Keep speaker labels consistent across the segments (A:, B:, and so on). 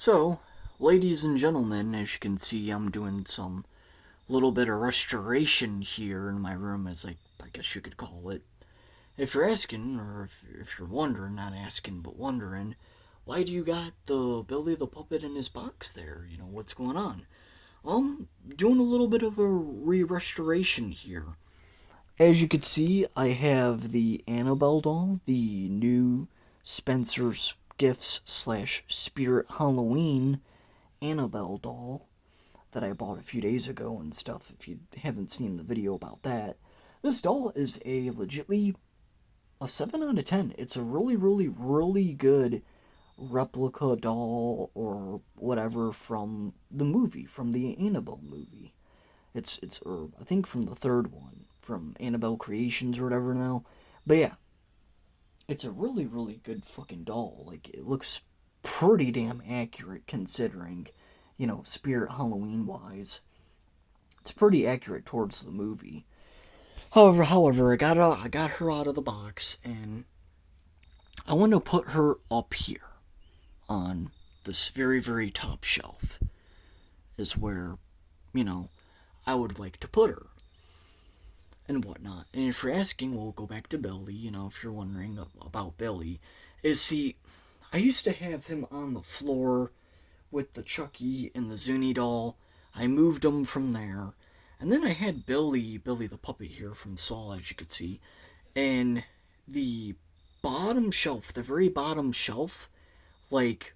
A: So, ladies and gentlemen, as you can see, I'm doing some little bit of restoration here in my room, as I guess you could call it. If you're asking, or if you're wondering, not asking, but wondering, why do you got the Billy the Puppet in his box there? You know, what's going on? I'm doing a little bit of a re-restoration here. As you can see, I have the Annabelle doll, the new Spencer's Gifts slash Spirit Halloween Annabelle doll that I bought a few days ago and stuff. If you haven't seen the video about that, this doll is a legitly a 7 out of 10. It's a really, really, really good replica doll or whatever from the movie, from the Annabelle movie. Or I think from the third one, from Annabelle Creations or whatever now. But yeah, it's a really, really good fucking doll. Like, it looks pretty damn accurate considering, Spirit Halloween wise. It's pretty accurate towards the movie. However, I got her out of the box, and I want to put her up here on this very, very top shelf. Is where, you know, I would like to put her and whatnot. And if you're asking, we'll go back to Billy. If you're wondering about Billy, see, I used to have him on the floor with the Chucky and the Zuni doll. I moved him from there. And then I had Billy the puppet here from Saw, as you could see. And the bottom shelf, the very bottom shelf, like,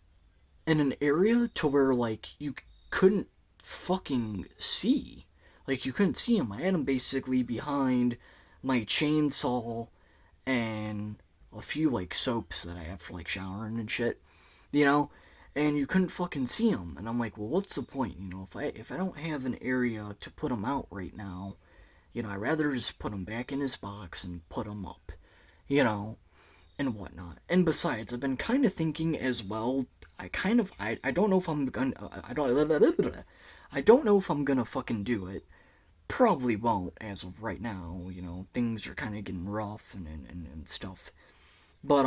A: in an area to where, like, you couldn't fucking see. Like, you couldn't see him. I had him basically behind my chainsaw and a few, like, soaps that I have for, like, showering and shit. You know? And you couldn't fucking see him. And I'm like, well, what's the point? If I don't have an area to put him out right now, I'd rather just put him back in his box and put him up, you know, and whatnot. And besides, I've been kind of thinking as well. I don't know if I'm gonna I don't know if I'm gonna fucking do it. Probably won't as of right now. Things are kind of getting rough and stuff. But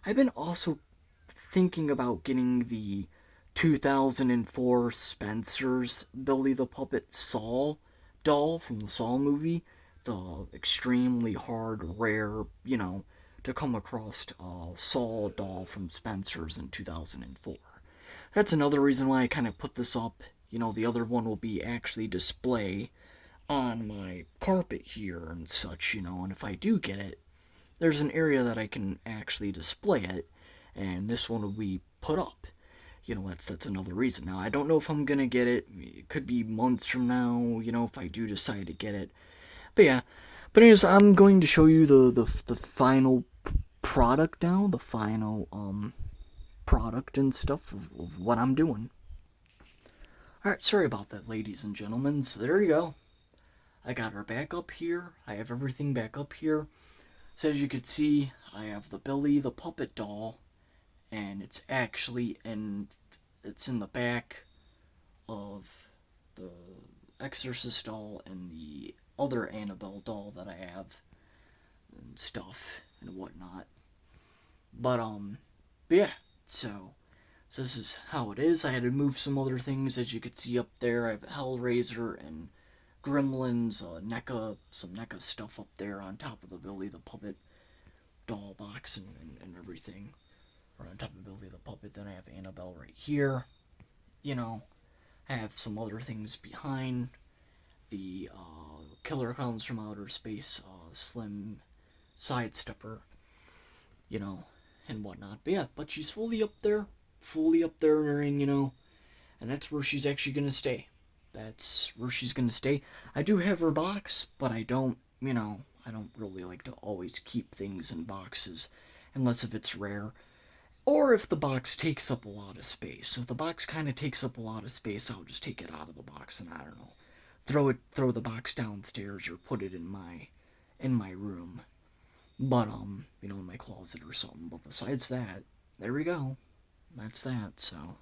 A: I've been also thinking about getting the 2004 Spencer's Billy the Puppet Saw doll from the Saw movie. The extremely hard, rare, to come across Saw doll from Spencer's in 2004. That's another reason why I kind of put this up. The other one will be actually display on my carpet here and such, and if I do get it, there's an area that I can actually display it, and this one will be put up. That's another reason. Now, I don't know if I'm gonna get it. It could be months from now, if I do decide to get it. But yeah. But anyways, I'm going to show you the final product now, the final product and stuff of what I'm doing. Alright, sorry about that, ladies and gentlemen. So there you go. I got her back up here. I have everything back up here. So as you can see, I have the Billy the Puppet doll, and it's in the back of the Exorcist doll and the other Annabelle doll that I have and stuff and whatnot. But yeah, so this is how it is. I had to move some other things, as you could see up there. I have Hellraiser and Gremlins, some NECA stuff up there on top of the Billy the Puppet doll box and everything. Or on top of Billy the Puppet. Then I have Annabelle right here. I have some other things behind. The Killer Clowns from Outer Space, Slim Sidestepper, and whatnot. But she's fully up there in her ring, and that's where she's actually gonna stay. That's where she's gonna stay. I do have her box, but I don't really like to always keep things in boxes unless if it's rare. Or if the box takes up a lot of space. If the box kind of takes up a lot of space, I'll just take it out of the box and, I don't know, throw the box downstairs or put it in my room. But in my closet or something. But besides that, there we go. That's that. So